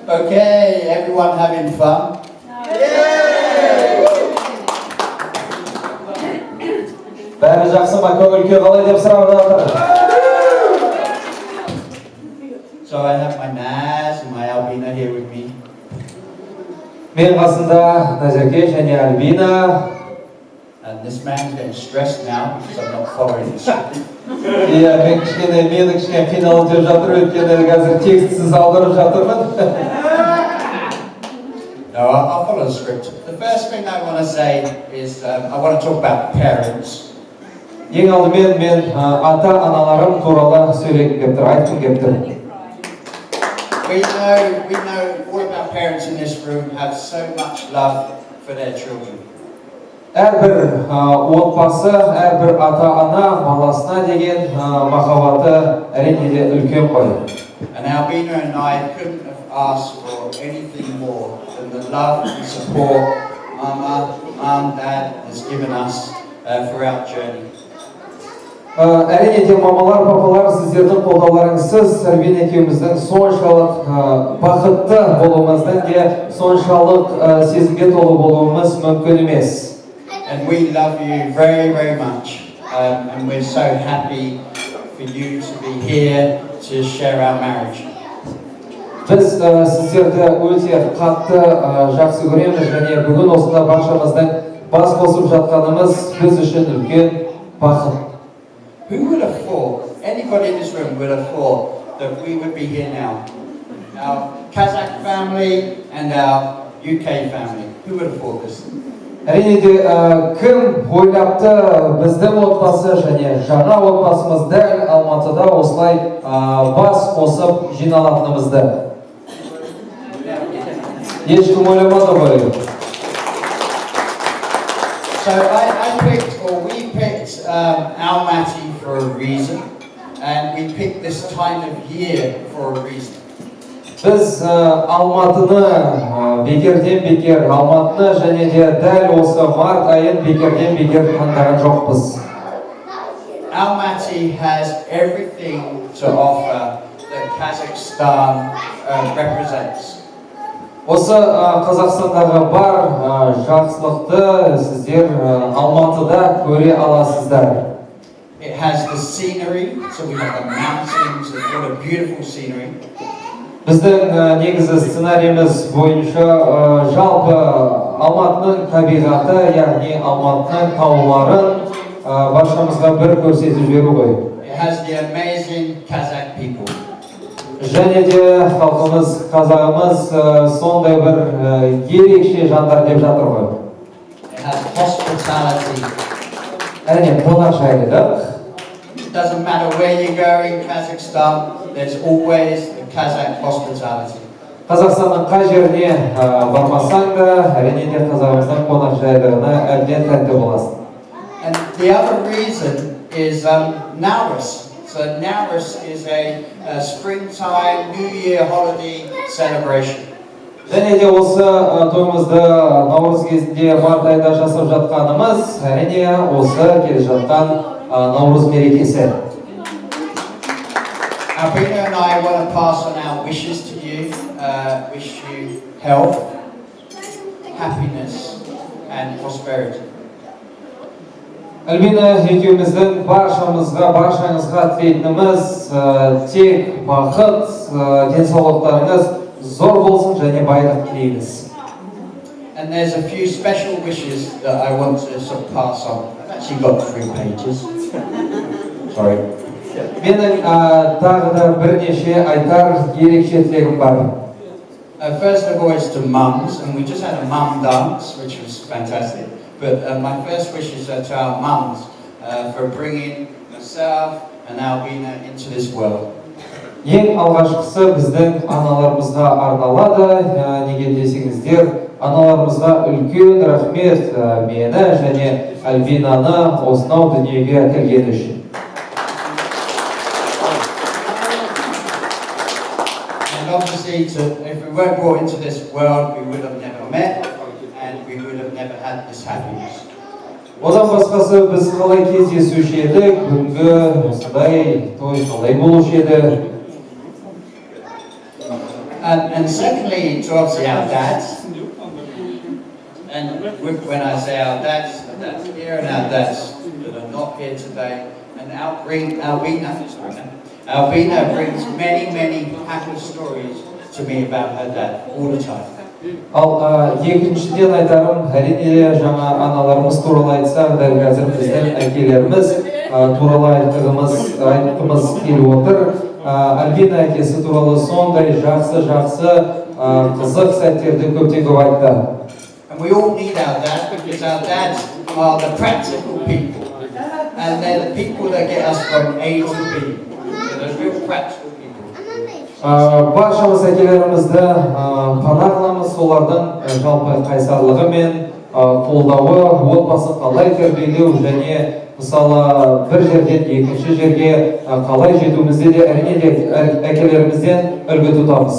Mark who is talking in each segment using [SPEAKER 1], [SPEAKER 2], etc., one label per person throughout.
[SPEAKER 1] Okay, everyone having fun?
[SPEAKER 2] Бәрі жақсы ма, көңіл-күй қалай деп сұрап жатыр.
[SPEAKER 1] So I have my Naz and my Albina here with me.
[SPEAKER 2] Мен қасында Назерке және Альбина.
[SPEAKER 1] And this man's getting stressed now because I'm not following the script.
[SPEAKER 2] Иә, мен кішкене финал деп жатыр, өйткені қазір текстсіз аударып жатырмын.
[SPEAKER 1] No, I'll follow the script. The first thing I want to say is I want to talk about parents.
[SPEAKER 2] Ең алдымен мен ата-аналарым туралы сөйлегім келіп тұр, айтқым келіп тұр.
[SPEAKER 1] We know all of our parents in this room have so much love for their children.
[SPEAKER 2] Әрбір отбасы, әрбір ата-ана баласына деген махаббаты әрине де үлкен қой.
[SPEAKER 1] And Albina and I couldn't have asked for anything more than the love and support Mum, Dad has given us for our journey.
[SPEAKER 2] Әрине де мамалар, папалар, сіздердің қолдауларыңызсыз Альбина екеуміздің соншалық бақытты болуымыздан де соншалық сезімге толы болуымыз мүмкін емес.
[SPEAKER 1] And we love you very, very much. And we're so happy for you to be here to share our marriage.
[SPEAKER 2] Біз сіздерді өте қатты жақсы көреміз және бүгін осында баршамыздың бас қосып жатқанымыз біз үшін үлкен бақыт.
[SPEAKER 1] Who would have thought, anybody in this room would have thought that we would be here now? Our Kazakh family and our UK family. Who would have thought this?
[SPEAKER 2] Әрине де кім ойлапты біздің отбасы және жаңа отбасымыз дәл Алматыда осылай бас қосып жиналатынымызды. Ешкім ойламады ғой.
[SPEAKER 1] So we picked Almaty for a reason, and we picked this time of year for a reason.
[SPEAKER 2] Біз Алматыны бекерден-бекер, Алматыны және де дәл осы март айын бекерден-бекер таңдаған жоқпыз.
[SPEAKER 1] Almaty has everything to offer that Kazakhstan represents.
[SPEAKER 2] Осы Қазақстандағы бар жақсылықты сіздер Алматыда көре аласыздар.
[SPEAKER 1] It has the scenery, so we have the mountains and what a beautiful scenery.
[SPEAKER 2] Біздің негізі сценариіміз бойынша жалпы Алматының табиғаты, яғни Алматының тауларын баршамызға бір көрсетіп жіберу ғой.
[SPEAKER 1] It has the amazing Kazakh people.
[SPEAKER 2] Және де халқымыз, қазағымыз сондай бір ерекше жандар деп жатыр ғой.
[SPEAKER 1] It has hospitality.
[SPEAKER 2] Әрине қонақжайлылық.
[SPEAKER 1] It doesn't matter where you go in Kazakhstan, there's always the Kazakh hospitality.
[SPEAKER 2] Қазақстанның қай жеріне бармасаң да, әрине де қазағымыздың қонақжайлылығына әбден тәнті боласың.
[SPEAKER 1] And the other reason is Nowruz. So Nowruz is a springtime New Year holiday celebration.
[SPEAKER 2] Және де осы тойымызды Наурыз кезінде март айда жасап жатқанымыз, әрине осы келе жатқан Наурыз мерекесі.
[SPEAKER 1] Albina and I want to pass on our wishes to you. Wish you health, happiness, and prosperity.
[SPEAKER 2] Альбина екеуміздің баршаңызға тілейтініміз тек бақыт, денсаулықтарыңыз зор болсын және байлық тілейміз.
[SPEAKER 1] And there's a few special wishes that I want to sort of pass on. I've actually got 3 pages. Sorry.
[SPEAKER 2] Менің тағы да бірнеше айтар ерекше тілегім бар.
[SPEAKER 1] First of all, it's to mums, and we just had a mum dance, which was fantastic. But my first wish is to our mums for bringing myself and Albina into this world.
[SPEAKER 2] Ең алғашқысы біздің аналарымызға арналады. Неге десеңіздер, аналарымызға үлкен рахмет мені және Альбинаны осынау дүниеге әкелгені үшін.
[SPEAKER 1] And obviously, if we weren't brought into this world, we would have never met. We would have never had this happiness.
[SPEAKER 2] Одан басқасы біз қалай кездесуші едік, бүгінгі осындай той қалай болушы еді.
[SPEAKER 1] And secondly, to obviously our dads. And when I say our dads here and our dads that are not here today. And Albina brings many happy stories to me about her dad all the time.
[SPEAKER 2] Ал екіншіден айтарым, әрине жаңа аналарымыз туралы айтсақ, дәл қазір біздің әкелеріміз туралы айтқымыз келіп отыр. Альбина әкесі туралы сондай жақсы қызық сәттерді көптен көп айтты.
[SPEAKER 1] And we all need our dads because our dads are the practical people. And they're the people that get us from A to B. They're the real practical people.
[SPEAKER 2] Баршамыз әкелерімізді пана қыламыз, солардың жалпы қайсарлығы мен қолдауы, отбасын қалай тәрбиелеу және мысалы бір жерден екінші жерге қалай жетуімізде де әрине де әкелерімізден үлгі тұтамыз.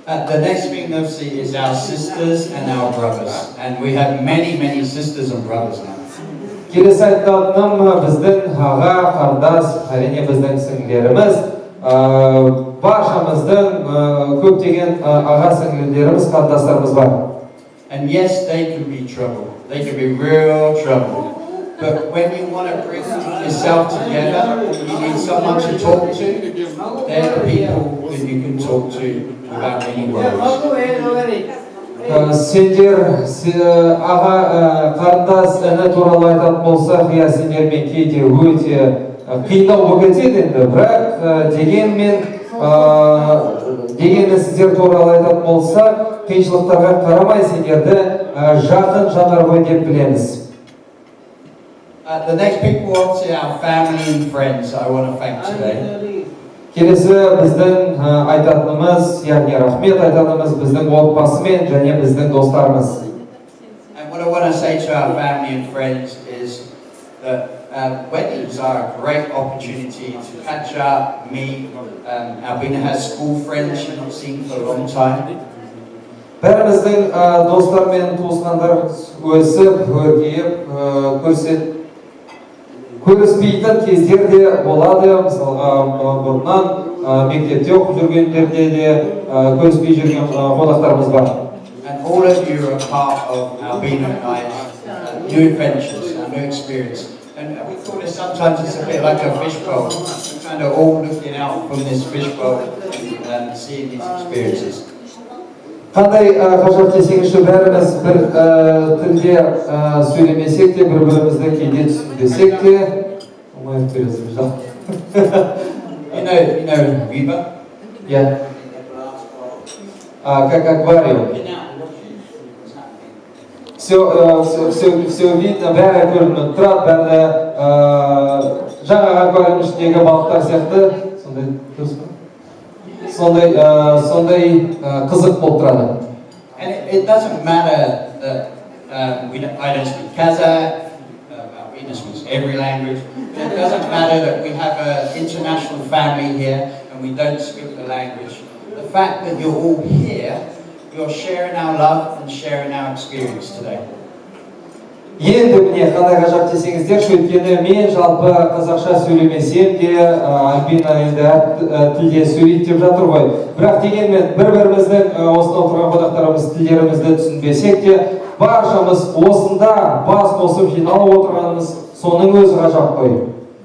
[SPEAKER 1] The next thing obviously is our sisters and our brothers. And we have many sisters and brothers now.
[SPEAKER 2] Келесі айтатыным біздің аға, қардас, әрине біздің сіңлеріміз, баршамыздың көптеген аға сіңлілеріміз, қардастарымыз бар.
[SPEAKER 1] And yes, they can be trouble. They can be real trouble. But when you want to bring yourself together, you need someone to talk to. They're the people that you can talk to without any worries.
[SPEAKER 2] Сендер аға қарындас іні туралы айтатын болсақ, сендермен кейде өте қиындау болып кетеді енді, бірақ дегенмен сіздер туралы айтатын болсақ, қиыншылықтарға қарамай сендерді жақын жанар ғой деп білеміз.
[SPEAKER 1] The next people obviously our family and friends I want to thank today.
[SPEAKER 2] Келесі біздің айтатынымыз, яғни рахмет айтатынымыз біздің отбасы мен және біздің достарымыз.
[SPEAKER 1] And what I want to say to our family and friends is that weddings are a great opportunity to catch up, meet. Albina has school friends she's not seen for a long time.
[SPEAKER 2] Бәріміздің достар мен туысқандар өсіп, өркейіп, көріспейтін кездер де болады. Мысалға, бұрыннан мектепте оқып жүргендерде де көріспей жүрген қонақтарымыз бар.
[SPEAKER 1] And all of you are part of Albina and I's new adventures, our new experience. And we thought that sometimes it's a bit like a fishbowl. We're kind of all looking out from this fishbowl and seeing these experiences.
[SPEAKER 2] Қандай ғажап десеңізші, бәріміз бір тілде сөйлемесек те, бір-бірімізді кейде түсінбесек те, оңайып бересіз жал.
[SPEAKER 1] You know Viva?
[SPEAKER 2] Yeah. Как аквариум. Все видно, бәрі көрініп тұрады, бәрі жаңағы аквариум ішіндегі балықтар сияқты, сондай дұрыс па? Сондай қызық болып тұрады.
[SPEAKER 1] And it doesn't matter that I don't speak Kazakh, Albina speaks every language. It doesn't matter that we have an international family here and we don't speak the language. The fact that you're all here, you're sharing our love and sharing our experience today.
[SPEAKER 2] Енді міне қандай ғажап десеңіздер, өйткені мен жалпы қазақша сөйлемесем де, Альбина енді тілде сөйлейді деп жатыр ғой. Бірақ дегенмен бір-біріміздің осында отырған қонақтарымыз тілдерімізді түсінбесек те, баршамыз осында бас қосып жиналып отырғанымыз соның өзі ғажап қой.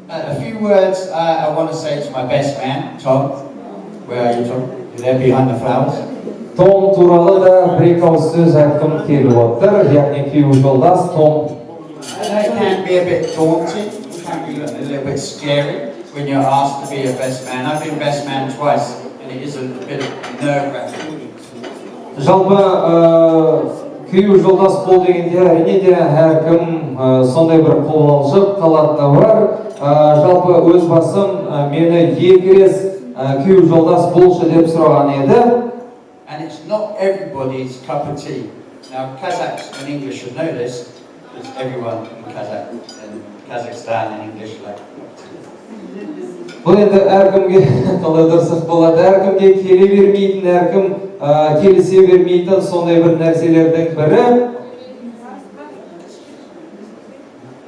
[SPEAKER 1] A few words I want to say to my best man, Tom. Where are you, Tom? You're there behind the flowers.
[SPEAKER 2] Том туралы да бір-екі ауыз сөз айтқым келіп отыр, яғни күйеу жолдас Том.
[SPEAKER 1] It can be a bit daunting, it can be a little bit scary when you're asked to be a best man. I've been best man twice, and it is a bit nerve-wracking.
[SPEAKER 2] Жалпы күйеу жолдас бол дегенде әрине де әркім сондай бір қобалжып қалатыны бар. Жалпы өз басым мені екі рет күйеу жолдас болшы деп сұраған еді.
[SPEAKER 1] And it's not everybody's cup of tea. Now, Kazakhs and English should know this, because everyone in Kazakhstan and English like tea.
[SPEAKER 2] Бұл енді әркімге қалай дұрыс болады, әркімге келе бермейтін, әркім келісе бермейтін сондай бір нәрселердің бірі.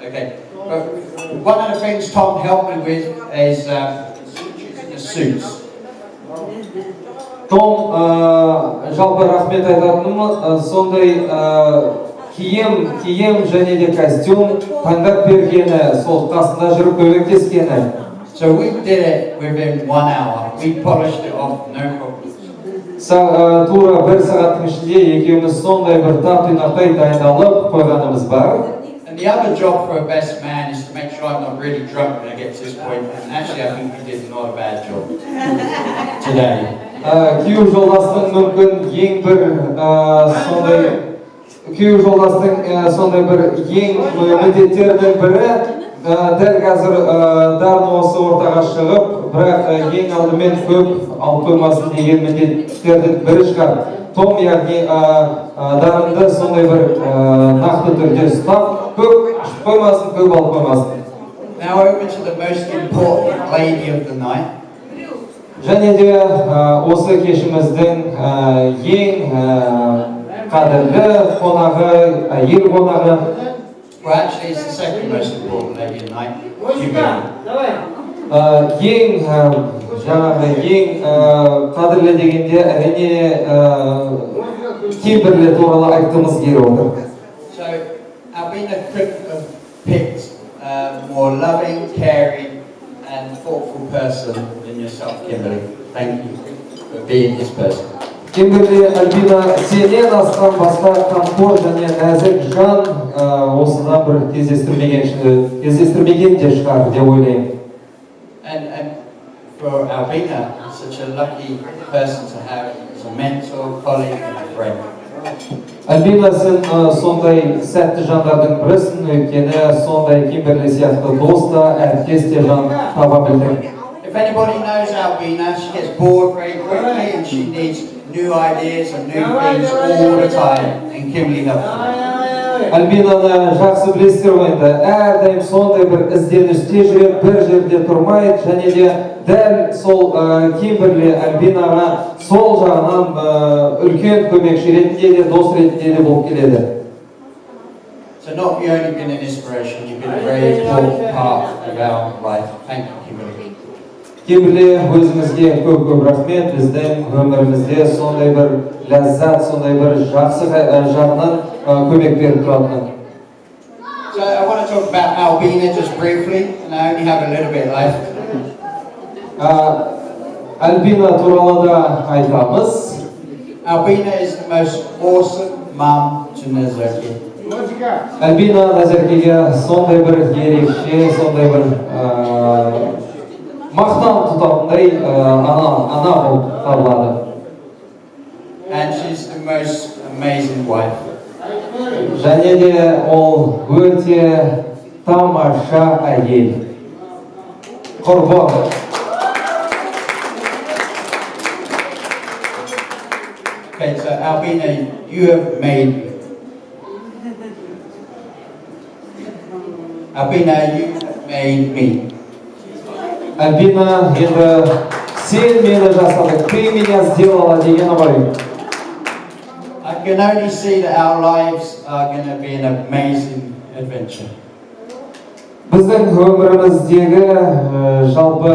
[SPEAKER 1] Okay, but one of the things Tom helped me with is choosing the suits.
[SPEAKER 2] Том жалпы рахмет айтатыным сондай киім және де костюм таңдап бергені, сол қасында жүріп көмектескені.
[SPEAKER 1] So we did it within 1 hour. We polished it off, no problem.
[SPEAKER 2] Тура 1 сағаттың ішінде екеуміз сондай бір тап-тұйнақтай дайындалып қойғанымыз бар.
[SPEAKER 1] And the other job for a best man is to make sure I'm not really drunk when I get to this point. And actually, I think we did not a bad job today.
[SPEAKER 2] Күйеу жолдастың мүмкін ең бір сондай бір ең міндеттердің бірі дәл қазір Дарren осы ортаға шығып, бірақ ең алдымен көп алып қоймасын деген міндеттердің бірі шығар. Том яғни Darren'ды сондай бір нақты түрде ұстап, көп ашып қоймасын, көп алып қоймасын.
[SPEAKER 1] Now over to the most important lady of the night.
[SPEAKER 2] Және де осы кешіміздің ең қадірлі қонағы, әйел қонағы.
[SPEAKER 1] Well, actually, it's the second most important lady of the night.
[SPEAKER 2] Ең қадірлі дегенде әрине Kimberly туралы айтқымыз келіп отыр.
[SPEAKER 1] So, Albina couldn't have picked a more loving, caring, and thoughtful person than yourself, Kimberly. Thank you for being this person.
[SPEAKER 2] Kimberly, Albina, сенен асқан басқа қамқор және нәзік жан осыдан бір кездестірмеген де шығар деп ойлаймын.
[SPEAKER 1] And for Albina, such a lucky person to have as a mentor, colleague, and a friend.
[SPEAKER 2] Albina, сен сондай сәтті жандардың бірісің, өйткені сондай Kimberly сияқты дос та, әріптес те жан таба білдің.
[SPEAKER 1] If anybody knows Albina, she gets bored very quickly and she needs new ideas and new things all the time. And Kimberly helps her.
[SPEAKER 2] Альбинаны жақсы білесіздер ғой енді, әрдайым сондай бір ізденісте жүріп, бір жерде тұрмайды, және де дәл сол Kimberly Альбинаға сол жағынан үлкен көмекші ретінде де, дос ретінде де болып келеді.
[SPEAKER 1] So not only been an inspiration, you've been a very important part of our life. Thank you, Kimberly.
[SPEAKER 2] Kimberly, өзіңізге көп рахмет, біздің өмірімізде сондай бір ләззат, сондай бір жақсы жағынан көмек беріп тұратын.
[SPEAKER 1] So I want to talk about Albina just briefly, and I only have a little bit left.
[SPEAKER 2] Альбина туралы да айтамыз.
[SPEAKER 1] Albina is the most awesome mum to Nazarki.
[SPEAKER 2] Альбина Назеркеге сондай бір ерекше, сондай бір мақтан тұтатындай ана болып табылады.
[SPEAKER 1] And she's the most amazing wife.
[SPEAKER 2] Және де ол өте тамаша әйел. Құрбан.
[SPEAKER 1] Okay, so Albina, you have made me. Albina, you have made me.
[SPEAKER 2] Альбина, енді сен мені жасадың, ты меня сделала дегені ғой.
[SPEAKER 1] I can only see that our lives are going to be an amazing adventure.
[SPEAKER 2] Біздің өміріміздегі жалпы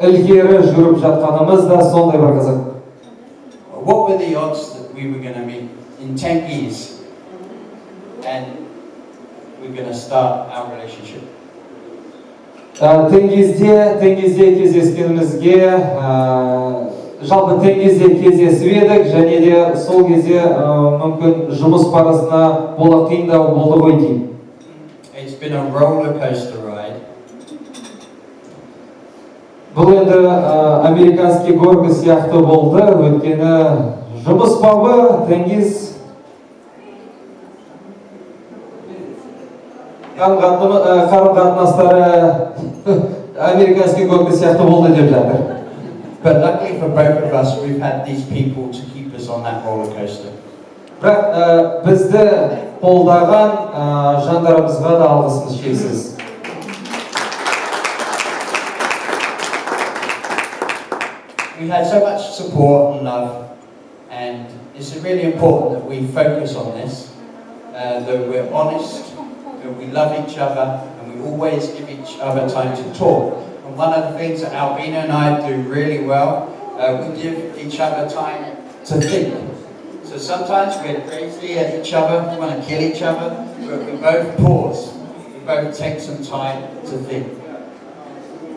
[SPEAKER 2] ілгері жүріп жатқанымыз да сондай бір қызық.
[SPEAKER 1] What were the odds that we were going to meet in 10 years and we're going to start our relationship?
[SPEAKER 2] Теңізде кездескенімізге, жалпы теңізде кездесіп едік, және де сол кезде мүмкін жұмыс барысына бола қиындау болды ғой деймін.
[SPEAKER 1] It's been a roller coaster ride.
[SPEAKER 2] Бұл енді американский горка сияқты болды, өйткені жұмыс бабы теңіз қарым-қатынастары американский горка сияқты болды деп жатыр.
[SPEAKER 1] But luckily for both of us, we've had these people to keep us on that roller coaster.
[SPEAKER 2] Бірақ бізді қолдаған жандарымызға да алғысымыз шексіз.
[SPEAKER 1] We had so much support and love, and it's really important that we focus on this, that we're honest, that we love each other, and we always give each other time to talk. And one of the things that Albina and I do really well we give each other time to think. So sometimes we're crazy at each other, we want to kill each other, but we both pause. We both take some time to think.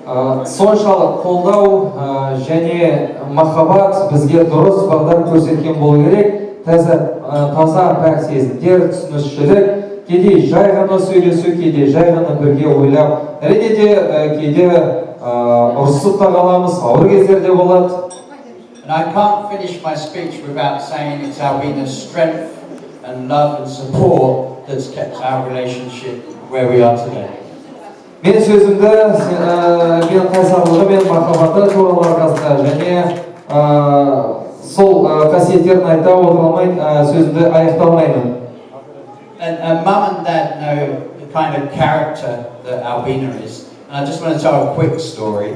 [SPEAKER 2] Соншалық қолдау және махаббат бізге дұрыс бағдар көрсеткен болу керек. Таза пәк сезімдер, түсіністік, кейде жай ғана сөйлесу, кейде жай ғана бірге ойлап, әрине де кейде ұрсып та қаламыз, ауыр кездер де болады.
[SPEAKER 1] And I can't finish my speech without saying it's Albina's strength and love and support that's kept our relationship where we are today.
[SPEAKER 2] Мен сөзімді мен қайсарлығы мен махаббаты туралы арқасында және сол қасиеттерін айта отырмай сөзімді аяқталмаймын.
[SPEAKER 1] And Mum and Dad know the kind of character that Albina is. And I just want to tell a quick story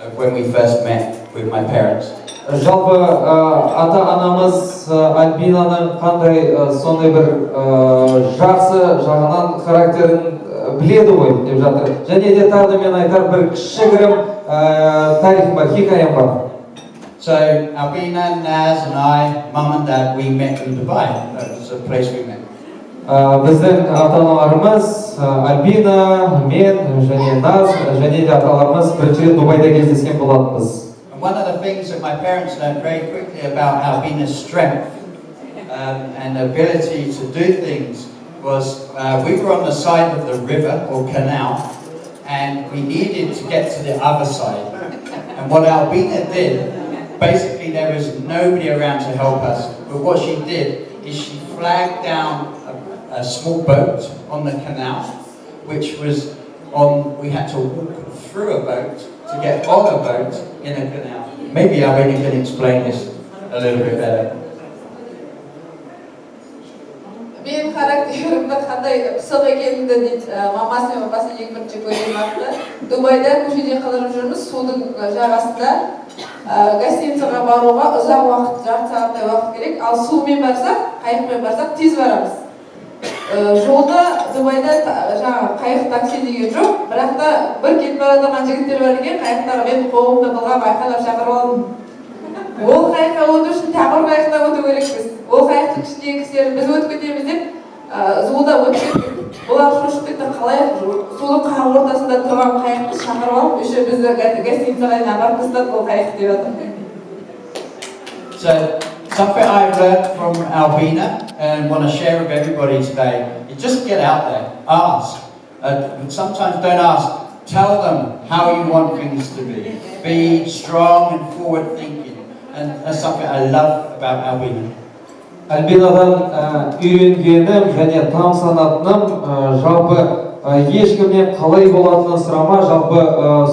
[SPEAKER 1] of when we first met with my parents.
[SPEAKER 2] Жалпы ата-анамыз Альбинаның қандай сондай бір жақсы жағынан характерін біледі ғой деп жатыр. Және де тағы да мен айтар бір кішігірім тарихым бар, хикаям бар.
[SPEAKER 1] So Albina, Naz and I, Mum and Dad, we met in Dubai. That was the place we met.
[SPEAKER 2] Біздің ата-аналарымыз Альбина, мен және Наз және де аталарымыз бірінші рет Дубайда кездескен болатынбыз.
[SPEAKER 1] One of the things that my parents learned very quickly about Albina's strength and ability to do things was we were on the side of the river or canal and we needed to get to the other side. And what Albina did, basically there was nobody around to help us, but what she did is she flagged down a small boat on the canal, which was on, we had to walk through a boat to get on a boat in a canal. Maybe Albina can explain this a little bit better.
[SPEAKER 3] Мен характерімді қандай пысық екенімді дейді, мамасы мен папасы ең бірінші көрген вақытта. Дубайда көшеде қыдырып жүрміз, судың жағасында. Гостиницаға баруға ұзақ уақыт, жарты сағаттай уақыт керек. Ал сумен барсақ, қайықпен барсақ тез барамыз. Жолда Дубайда қайық такси деген жоқ, бірақ та бір кетіп бара жатқан жігіттер бар екен, қайықтарға мен қолымды былғап айқайлап шақырып алдым. Ол қайыққа өту үшін тағы бір қайықта өту керекпіз. Ол қайықтың ішіндегі кісілер біз өтіп кетеміз деп жолда өтіп кеттік. Олар шошып кетті, қалай судың қақ ортасында тұрған қайықты шақырып алып, еще бізді гостиницаға апарып тастады ол қайық деп жатыр.
[SPEAKER 1] So something I've learned from Albina and want to share with everybody today is just get out there, ask. Sometimes don't ask. Tell them how you want things to be. Be strong and forward-thinking. And that's something I love about Albina.
[SPEAKER 2] Альбинадан үйренгенім және тамсанатыным жалпы ешкімнен қалай болатынын сұрама, жалпы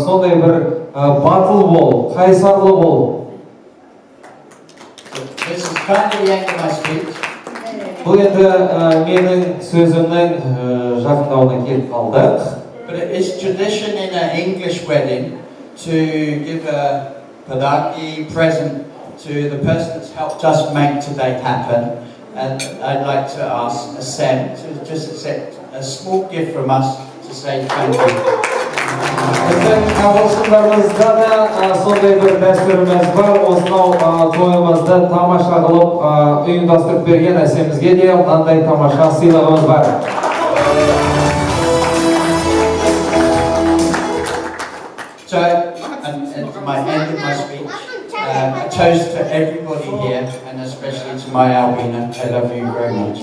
[SPEAKER 2] сондай бір батыл бол, қайсарлы бол.
[SPEAKER 1] This is kind of the end of my speech.
[SPEAKER 2] Бұл енді менің сөзімнің жақындауына келіп қалдық.
[SPEAKER 1] But it's tradition in an English wedding to give a padaki present to the person that's helped us make today happen. And I'd like to ask Sam to just accept a small gift from us to say thank you.
[SPEAKER 2] Біздің ағылшындарымызда да сондай бір дәстүріміз бар. Осынау тойымызды тамаша қылып ұйымдастырып берген әсемізге де мынандай тамаша сыйлығымыз бар.
[SPEAKER 1] So, and to my end of my speech, a toast to everybody here, and especially to my Albina. I love you very much.